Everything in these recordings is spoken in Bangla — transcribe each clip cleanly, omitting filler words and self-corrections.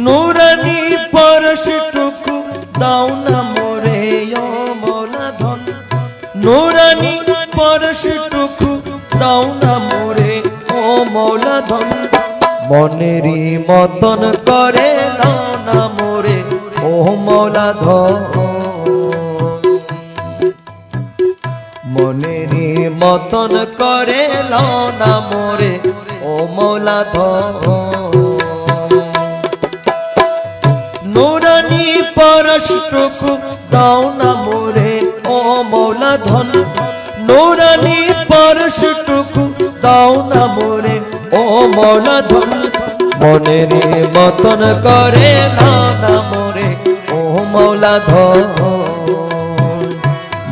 নুরানি পরশটুকু দাও না মোরে ও মৌলা ধন, নুরানি পরশটুকু দাও না মোরে ও মৌলা ধন। মনেরই মতন করে দাও না মোরে ও মৌলা ধন, মনেরই মতন করে লাও না মোরে ও মৌলা ধন। নুরানি পরশটুকু দাও না মোরে ও মৌলা ধন, নুরানি পরশটুকু দাও না মোরে ও মৌলা ধন। মনেরই মতন করে লাও না মোরে ও মৌলা ধন,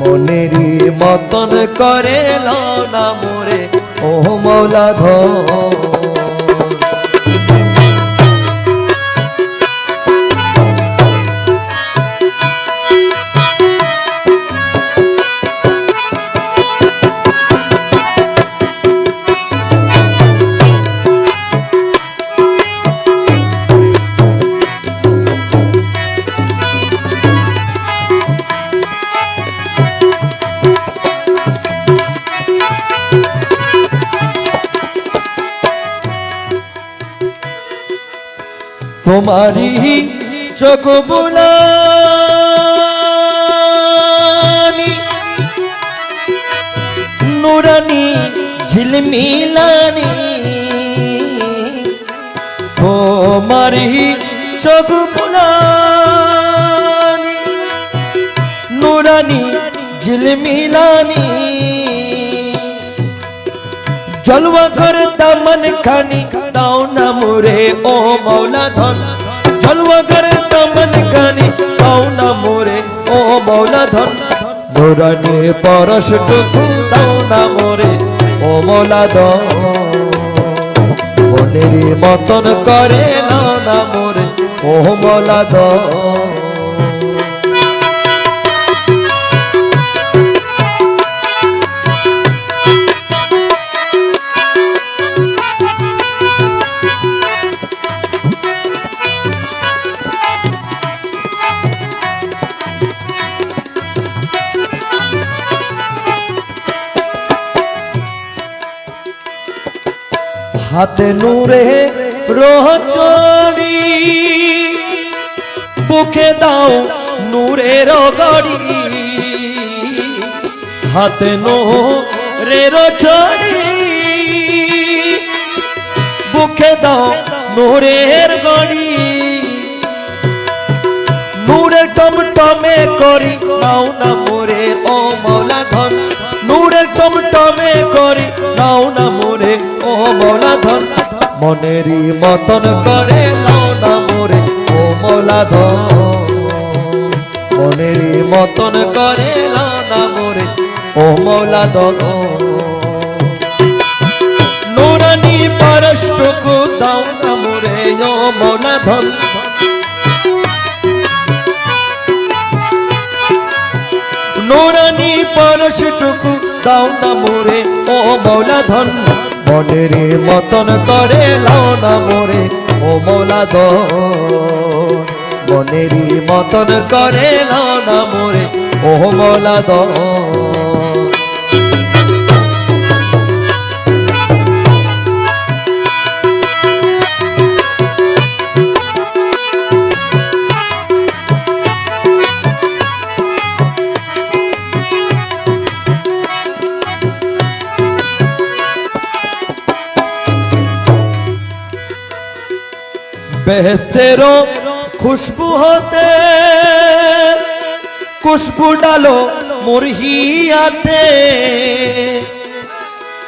মনেরই মতন করে লাও না মোরে ও মৌলা ধন। তোমারি চোখ বুলানি নুরানি ঝিলমিলানি, তোমারি চোখ বুলানি নুরানি ঝিলমিলানি। জলওয়া ঘর দামন খানি দাও না মোরে ও মৌলা ধন, জলওয়া ঘর দামন খানি দাও না মোরে ও মৌলা ধন। নুরানি পরশটুকু দাও না মোরে ও মৌলা ধন, মনেরই মতন করে নাও না মোরে ও মৌলা ধন। হাতে নূরে রোহচড়ি বুকে দাও নূরের গড়ি, হাতে নূরে রোহচড়ি বুকে দাও নূরের গড়ি। নূরের টমটমে করি নাও না মোরে ও মৌলা ধন, নূরের টমটমে করি নাও না মোরে ও মৌলা ধন। মনেরই মতন করে নাও না মোরে ও মৌলা ধন, মনেরই মতন করে নাও না মোরে ও মৌলা ধন। নুরানি পরশটুকু দাও না মোরে ও মৌলা ধন, নুরানি পরশটুকু দাও না মোরে ও মৌলা ধন। মনেরই মতন করে লাও না মোরে ও মৌলা ধন, মনেরই মতন করে লাও না মোরে ও মৌলা ধন। बेहस्तेरो खुशबू होते खुशबू डालो मुरहियाते,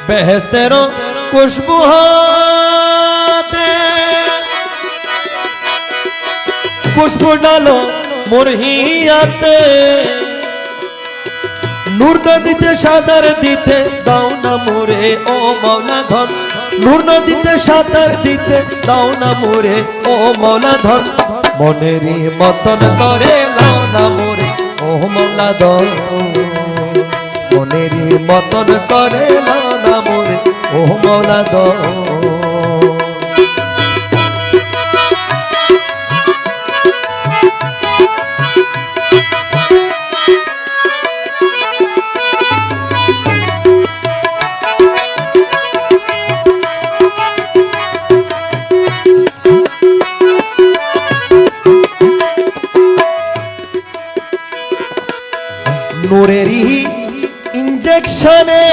बेहस्तेरो खुशबू होते खुशबू डालो मुरहियाते। नूर नदीते सादर दीते दाও না মোরে ও মৌলা ধন, নূর নদীতে সাঁতার দিতে দাও না মোরে ও মৌলা ধন। মনেরই মতন করে লাও না মোরে ও মৌলা ধন, মনেরই মতন করে লাও না মোরে ও মৌলা ধন। নূরেরই ইঞ্জেকশনে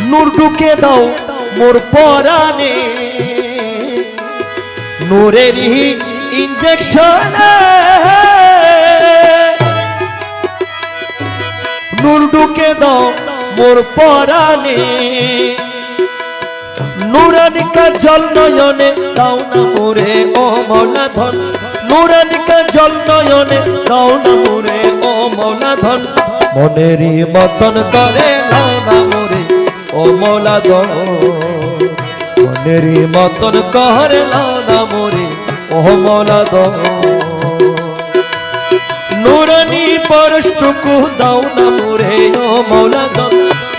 নূর ঢুকে দাও মোর পরাণে নূরেরই ইঞ্জেকশনে নূর ঢুকে দাও মোর পরাণে নুরানিকা জল নয়নে দাও না মোরে ও মৌলা ধন নুরানিকা জল নয়নে দাও না মোরে ও মৌলা ধন মনেরই মতন করে দাও না মোরে ও মৌলা ধন মনেরই মতন করে দাও না মোরে ও মৌলা ধন নুরানি পরশটুকু দাও না মোরে ও মৌলা ধন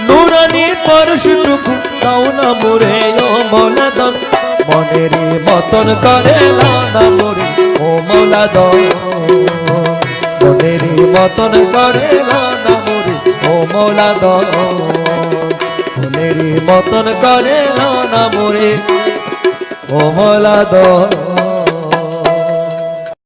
নুরানি পরশটুকু দাও না মোরে ও মৌলা ধন মনেরই মতন করে দাও না মোরে ও মৌলা ধন মনেরই মতন করে দাও না মোরে ও মৌলা ধন মনেরই মতন করে দাও না মোরে ও মৌলা ধন।